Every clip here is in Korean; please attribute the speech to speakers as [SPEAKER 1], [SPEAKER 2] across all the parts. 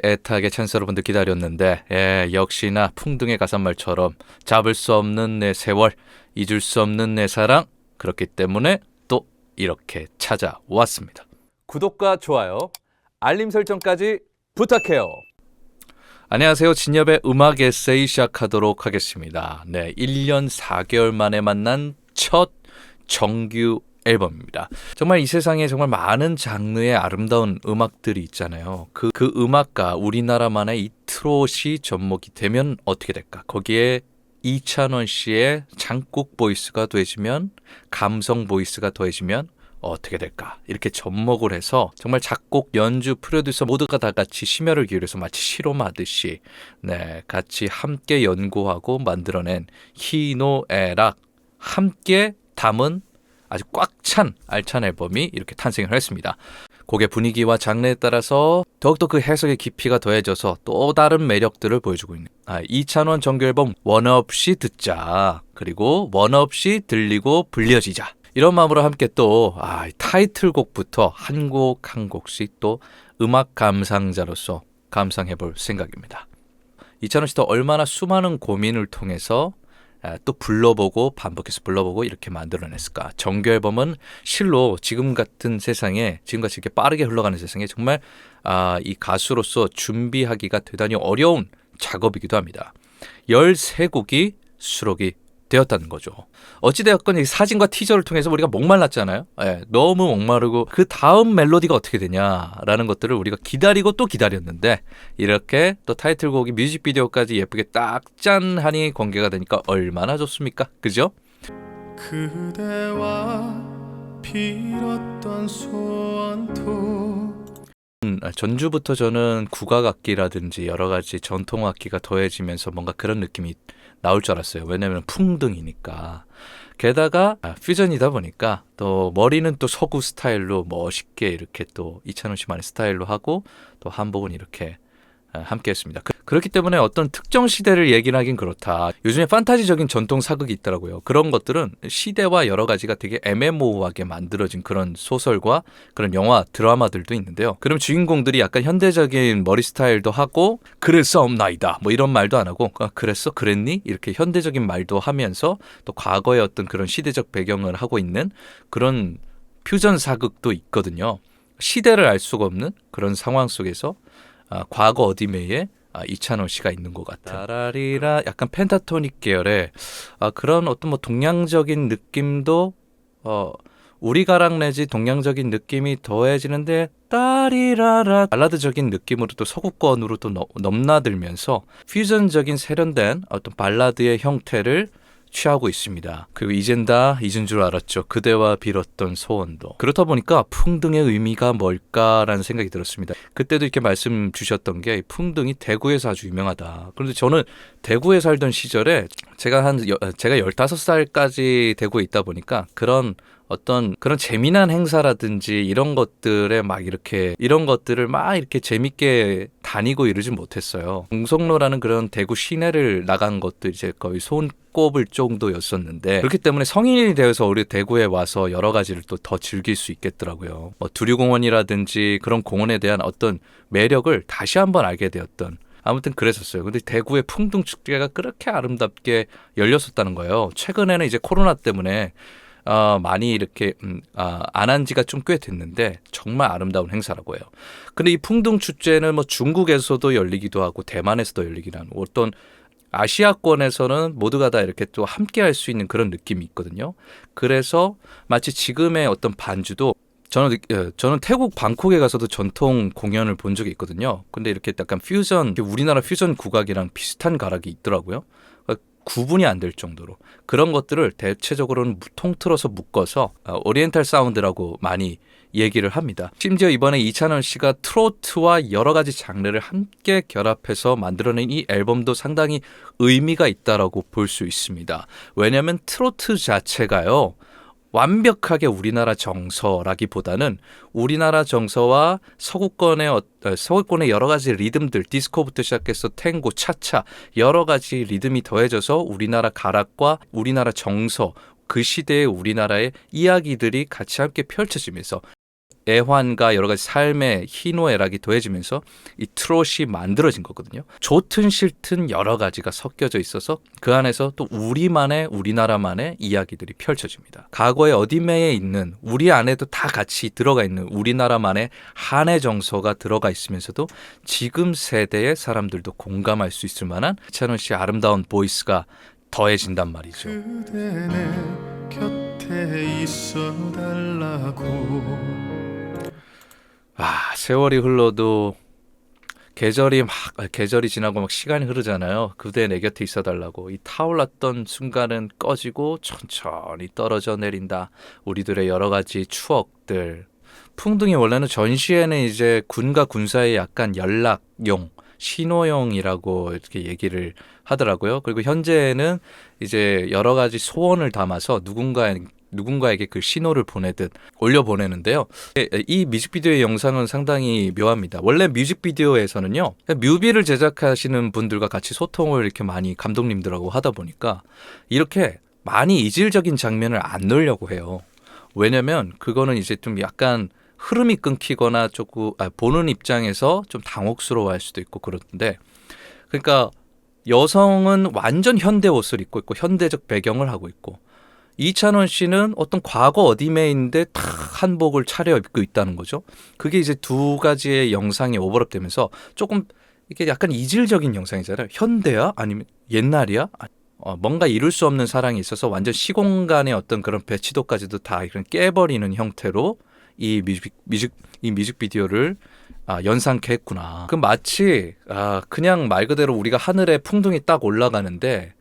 [SPEAKER 1] 애타게 찬스 여러분들 기다렸는데 역시나 풍등의 가사말처럼 잡을 수 없는 내 세월, 잊을 수 없는 내 사랑, 그렇기 때문에 또 이렇게 찾아왔습니다. 구독과 좋아요, 알림 설정까지 부탁해요. 안녕하세요. 진엽의 음악 에세이 시작하도록 하겠습니다. 1년 4개월 만에 만난 첫 정규 앨범입니다. 정말 이 세상에 정말 많은 장르의 아름다운 음악들이 있잖아요. 그 음악과 우리나라만의 이 트롯이 접목이 되면 어떻게 될까? 거기에 이찬원 씨의 장국 보이스가 더해지면, 감성 보이스가 더해지면 어떻게 될까? 이렇게 접목을 해서 정말 작곡, 연주, 프로듀서 모두가 다 같이 심혈을 기울여서 마치 실험하듯이 같이 함께 연구하고 만들어낸 희노애락 함께 담은 아주 꽉 찬 알찬 앨범이 이렇게 탄생을 했습니다. 곡의 분위기와 장르에 따라서 더욱더 그 해석의 깊이가 더해져서 또 다른 매력들을 보여주고 있는 이찬원 정규 앨범 원 없이 듣자, 그리고 원 없이 들리고 불려지자, 이런 마음으로 함께 또 타이틀곡부터 한 곡 한 곡씩 또 음악 감상자로서 감상해볼 생각입니다. 이찬원 씨도 얼마나 수많은 고민을 통해서 또 불러보고 반복해서 불러보고 이렇게 만들어냈을까. 정규 앨범은 실로 지금 같은 세상에, 지금같이 이렇게 빠르게 흘러가는 세상에 정말 이 가수로서 준비하기가 대단히 어려운 작업이기도 합니다. 13곡이 수록이 되었다는 거죠. 어찌되었건 이 사진과 티저를 통해서 우리가 목말랐잖아요. 너무 목마르고 그 다음 멜로디가 어떻게 되냐라는 것들을 우리가 기다리고 또 기다렸는데, 이렇게 또 타이틀곡이 뮤직비디오까지 예쁘게 딱 짠하니 공개가 되니까 얼마나 좋습니까? 그죠? 그대와 빌었던 소원도 전주부터 저는 국악악기라든지 여러 가지 전통악기가 더해지면서 뭔가 그런 느낌이 나올 줄 알았어요. 왜냐하면 풍등이니까. 게다가 퓨전이다 보니까 또 머리는 또 서구 스타일로 멋있게 이렇게 또 이찬원 씨만의 스타일로 하고, 또 한복은 이렇게 함께 했습니다. 그렇기 때문에 어떤 특정 시대를 얘기를 하긴 그렇다. 요즘에 판타지적인 전통 사극이 있더라고요. 그런 것들은 시대와 여러 가지가 되게 애매모호하게 만들어진 그런 소설과 그런 영화, 드라마들도 있는데요. 그럼 주인공들이 약간 현대적인 머리 스타일도 하고, 그랬사옵나이다 뭐 이런 말도 안 하고, 그랬어? 그랬니? 이렇게 현대적인 말도 하면서 또 과거의 어떤 그런 시대적 배경을 하고 있는 그런 퓨전 사극도 있거든요. 시대를 알 수가 없는 그런 상황 속에서 과거 어디메에 이찬원 씨가 있는 것 같은, 따라리라 약간 펜타토닉 계열의 그런 어떤 뭐 동양적인 느낌도 우리가락 내지 동양적인 느낌이 더해지는데, 따리라라 발라드적인 느낌으로 또 서구권으로 또 넘나들면서 퓨전적인 세련된 어떤 발라드의 형태를 취하고 있습니다. 그리고 이젠 다 잊은 줄 알았죠. 그대와 빌었던 소원도. 그렇다 보니까 풍등의 의미가 뭘까라는 생각이 들었습니다. 그때도 이렇게 말씀 주셨던 게, 풍등이 대구에서 아주 유명하다. 그런데 저는 대구에 살던 시절에 제가 15살까지 대구에 있다 보니까 그런 재미난 행사라든지 이런 것들에 이런 것들을 막 이렇게 재밌게 다니고 이러지 못했어요. 공성로라는 그런 대구 시내를 나간 것도 이제 거의 손꼽을 정도였었는데, 그렇기 때문에 성인이 되어서 우리 대구에 와서 여러 가지를 또 더 즐길 수 있겠더라고요. 두류공원이라든지 그런 공원에 대한 어떤 매력을 다시 한번 알게 되었던, 아무튼 그랬었어요. 근데 대구의 풍등축제가 그렇게 아름답게 열렸었다는 거예요. 최근에는 이제 코로나 때문에 많이 이렇게 안 한 지가 좀 꽤 됐는데 정말 아름다운 행사라고 해요. 근데 이 풍등 축제는 뭐 중국에서도 열리기도 하고 대만에서도 열리기도 하고, 어떤 아시아권에서는 모두가 다 이렇게 또 함께 할 수 있는 그런 느낌이 있거든요. 그래서 마치 지금의 어떤 반주도, 저는 태국 방콕에 가서도 전통 공연을 본 적이 있거든요. 근데 이렇게 약간 퓨전, 우리나라 퓨전 국악이랑 비슷한 가락이 있더라고요. 구분이 안 될 정도로 그런 것들을 대체적으로는 통틀어서 묶어서 오리엔탈 사운드라고 많이 얘기를 합니다. 심지어 이번에 이찬원 씨가 트로트와 여러 가지 장르를 함께 결합해서 만들어낸 이 앨범도 상당히 의미가 있다라고 볼 수 있습니다. 왜냐하면 트로트 자체가요, 완벽하게 우리나라 정서라기보다는 우리나라 정서와 서구권의 여러 가지 리듬들, 디스코부터 시작해서 탱고, 차차 여러 가지 리듬이 더해져서 우리나라 가락과 우리나라 정서, 그 시대의 우리나라의 이야기들이 같이 함께 펼쳐지면서 애환과 여러 가지 삶의 희노애락이 더해지면서 이 트롯이 만들어진 거거든요. 좋든 싫든 여러 가지가 섞여져 있어서 그 안에서 또 우리나라만의 이야기들이 펼쳐집니다. 과거의 어디매에 있는 우리 안에도 다 같이 들어가 있는 우리나라만의 한의 정서가 들어가 있으면서도 지금 세대의 사람들도 공감할 수 있을 만한 이찬원 씨의 아름다운 보이스가 더해진단 말이죠.
[SPEAKER 2] 그대 내 곁에 있어 달라고.
[SPEAKER 1] 세월이 흘러도 계절이 지나고 막 시간이 흐르잖아요. 그대 내 곁에 있어달라고. 이 타올랐던 순간은 꺼지고 천천히 떨어져 내린다. 우리들의 여러 가지 추억들. 풍등이 원래는 전시에는 이제 군과 군 사이의 약간 연락용, 신호용이라고 이렇게 얘기를 하더라고요. 그리고 현재는 이제 여러 가지 소원을 담아서 누군가에게 그 신호를 보내듯 올려보내는데요. 이 뮤직비디오의 영상은 상당히 묘합니다. 원래 뮤직비디오에서는요, 뮤비를 제작하시는 분들과 같이 소통을 이렇게 많이 감독님들하고 하다 보니까 이렇게 많이 이질적인 장면을 안 넣으려고 해요. 왜냐면 그거는 이제 좀 약간 흐름이 끊기거나 조금 보는 입장에서 좀 당혹스러워할 수도 있고 그런데, 그러니까 여성은 완전 현대 옷을 입고 있고 현대적 배경을 하고 있고, 이찬원 씨는 어떤 과거 어디매인데 탁 한복을 차려입고 있다는 거죠. 그게 이제 두 가지의 영상이 오버랩되면서 조금 이게 약간 이질적인 영상이잖아요. 현대야? 아니면 옛날이야? 뭔가 이룰 수 없는 사랑이 있어서 완전 시공간의 어떤 그런 배치도까지도 다 이런 깨버리는 형태로 이 뮤직비디오를 연상케 했구나. 그 마치 그냥 말 그대로 우리가 하늘에 풍등이 딱 올라가는데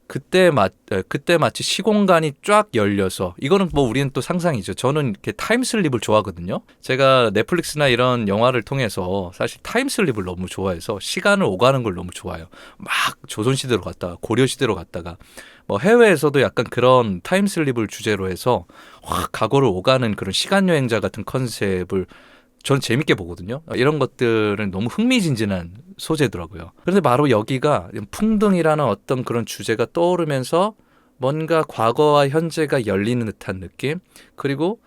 [SPEAKER 1] 그때 마치 시공간이 쫙 열려서, 이거는 뭐 우리는 또 상상이죠. 저는 이렇게 타임슬립을 좋아하거든요. 제가 넷플릭스나 이런 영화를 통해서 사실 타임슬립을 너무 좋아해서 시간을 오가는 걸 너무 좋아해요. 막 조선시대로 갔다가 고려시대로 갔다가 뭐 해외에서도 약간 그런 타임슬립을 주제로 해서 확 과거를 오가는 그런 시간여행자 같은 컨셉을 전 재밌게 보거든요. 이런 것들은 너무 흥미진진한 소재더라고요. 그런데 바로 여기가 풍등이라는 어떤 그런 주제가 떠오르면서 뭔가 과거와 현재가 열리는 듯한 느낌, 그리고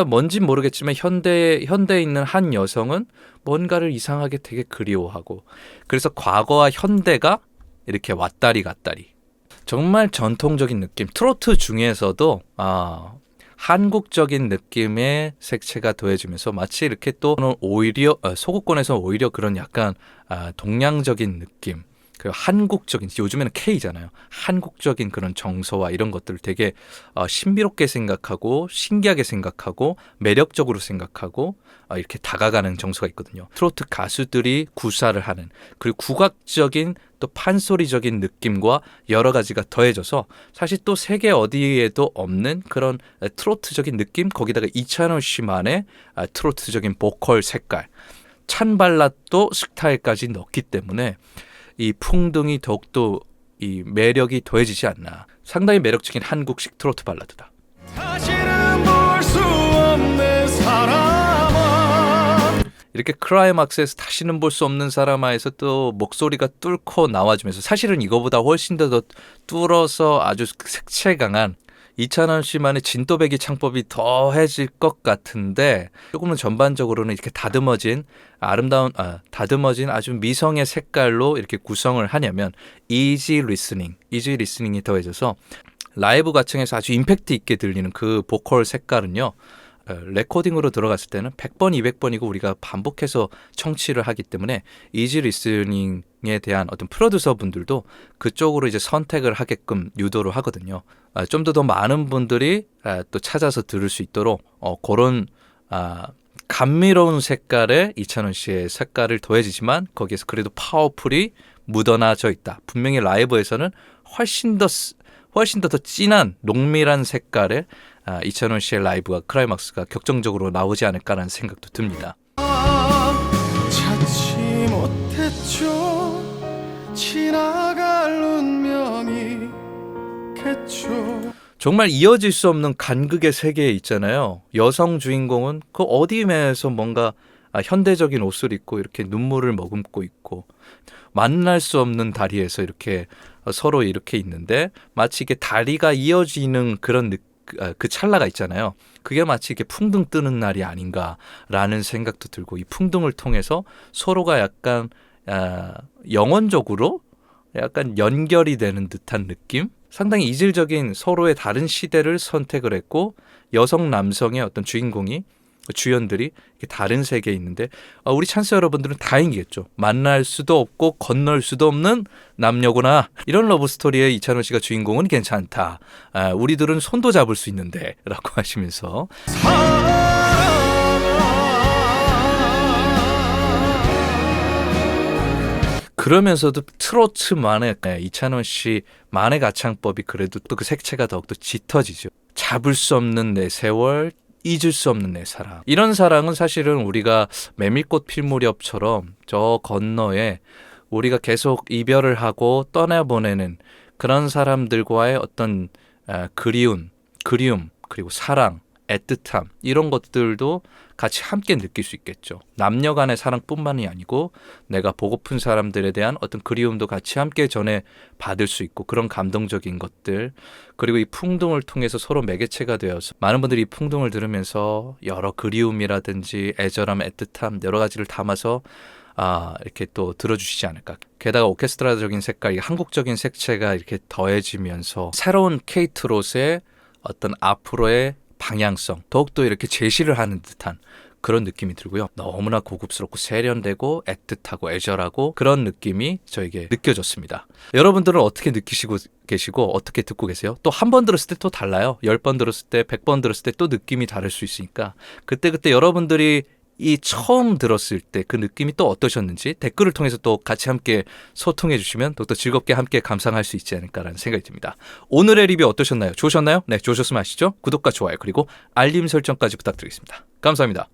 [SPEAKER 1] 뭔진 모르겠지만 현대에 있는 한 여성은 뭔가를 이상하게 되게 그리워하고, 그래서 과거와 현대가 이렇게 왔다리 갔다리, 정말 전통적인 느낌, 트로트 중에서도 한국적인 느낌의 색채가 더해지면서 마치 이렇게 또 오히려 소극권에서 오히려 그런 약간 동양적인 느낌, 그 한국적인, 요즘에는 K잖아요. 한국적인 그런 정서와 이런 것들을 되게 신비롭게 생각하고 신기하게 생각하고 매력적으로 생각하고 이렇게 다가가는 정서가 있거든요. 트로트 가수들이 구사를 하는, 그리고 국악적인 또 판소리적인 느낌과 여러 가지가 더해져서 사실 또 세계 어디에도 없는 그런 트로트적인 느낌, 거기다가 이찬원 씨만의 트로트적인 보컬 색깔, 찬발라또 스타일까지 넣기 때문에 이 풍등이 더욱더 이 매력이 더해지지 않나. 상당히 매력적인 한국식 트로트 발라드다.
[SPEAKER 2] 다시는 볼 수 없는 사람아.
[SPEAKER 1] 이렇게 클라이막스에서 다시는 볼 수 없는 사람아에서 또 목소리가 뚫고 나와주면서, 사실은 이거보다 훨씬 더 뚫어서 아주 색채 강한 이찬원 씨만의 진또배기 창법이 더해질 것 같은데, 조금은 전반적으로는 이렇게 다듬어진 아주 미성의 색깔로 이렇게 구성을 하냐면 이지 리스닝이 더해져서 라이브 가창에서 아주 임팩트 있게 들리는 그 보컬 색깔은요, 레코딩으로 들어갔을 때는 100번, 200번이고 우리가 반복해서 청취를 하기 때문에 이지 리스닝에 대한 어떤 프로듀서 분들도 그쪽으로 이제 선택을 하게끔 유도를 하거든요. 좀 더 많은 분들이 또 찾아서 들을 수 있도록 그런 감미로운 색깔의 이찬원 씨의 색깔을 더해지지만 거기에서 그래도 파워풀이 묻어나져 있다. 분명히 라이브에서는 훨씬 더 진한 농밀한 색깔의 이찬원 씨의 라이브가 클라이막스가 격정적으로 나오지 않을까라는 생각도 듭니다.
[SPEAKER 2] 찾지 못했죠. 지나갈 운명이겠죠.
[SPEAKER 1] 정말 이어질 수 없는 간극의 세계에 있잖아요. 여성 주인공은 그 어디에서 뭔가 현대적인 옷을 입고 이렇게 눈물을 머금고 있고, 만날 수 없는 다리에서 이렇게 서로 이렇게 있는데 마치 이게 다리가 이어지는 그런 그 찰나가 있잖아요. 그게 마치 이렇게 풍등 뜨는 날이 아닌가라는 생각도 들고 이 풍등을 통해서 서로가 약간 영혼적으로 약간 연결이 되는 듯한 느낌? 상당히 이질적인 서로의 다른 시대를 선택을 했고 여성 남성의 어떤 주연들이 이렇게 다른 세계에 있는데 우리 찬스 여러분들은 다행이겠죠. 만날 수도 없고 건널 수도 없는 남녀구나. 이런 러브스토리에 이찬원 씨가 주인공은 괜찮다. 우리들은 손도 잡을 수 있는데 라고 하시면서 그러면서도 트로트만의 이찬원 씨만의 가창법이 그래도 또 그 색채가 더욱더 짙어지죠. 잡을 수 없는 내 세월, 잊을 수 없는 내 사랑. 이런 사랑은 사실은 우리가 메밀꽃 필 무렵처럼 저 건너에 우리가 계속 이별을 하고 떠나보내는 그런 사람들과의 어떤 그리움, 그리고 사랑, 애틋함 이런 것들도 같이 함께 느낄 수 있겠죠. 남녀 간의 사랑뿐만이 아니고 내가 보고픈 사람들에 대한 어떤 그리움도 같이 함께 전해 받을 수 있고 그런 감동적인 것들 그리고 이 풍등을 통해서 서로 매개체가 되어서 많은 분들이 이 풍등을 들으면서 여러 그리움이라든지 애절함, 애틋함 여러 가지를 담아서 이렇게 또 들어주시지 않을까. 게다가 오케스트라적인 색깔, 한국적인 색채가 이렇게 더해지면서 새로운 케이트롯의 어떤 앞으로의 방향성 더욱더 이렇게 제시를 하는 듯한 그런 느낌이 들고요. 너무나 고급스럽고 세련되고 애틋하고 애절하고 그런 느낌이 저에게 느껴졌습니다. 여러분들은 어떻게 느끼시고 계시고 어떻게 듣고 계세요? 또 한 번 들었을 때 또 달라요. 10번 들었을 때 100번 들었을 때 또 느낌이 다를 수 있으니까 그때 여러분들이 이 처음 들었을 때 그 느낌이 또 어떠셨는지 댓글을 통해서 또 같이 함께 소통해 주시면 또 즐겁게 함께 감상할 수 있지 않을까라는 생각이 듭니다. 오늘의 리뷰 어떠셨나요? 좋으셨나요? 네, 좋으셨으면 아시죠? 구독과 좋아요 그리고 알림 설정까지 부탁드리겠습니다. 감사합니다.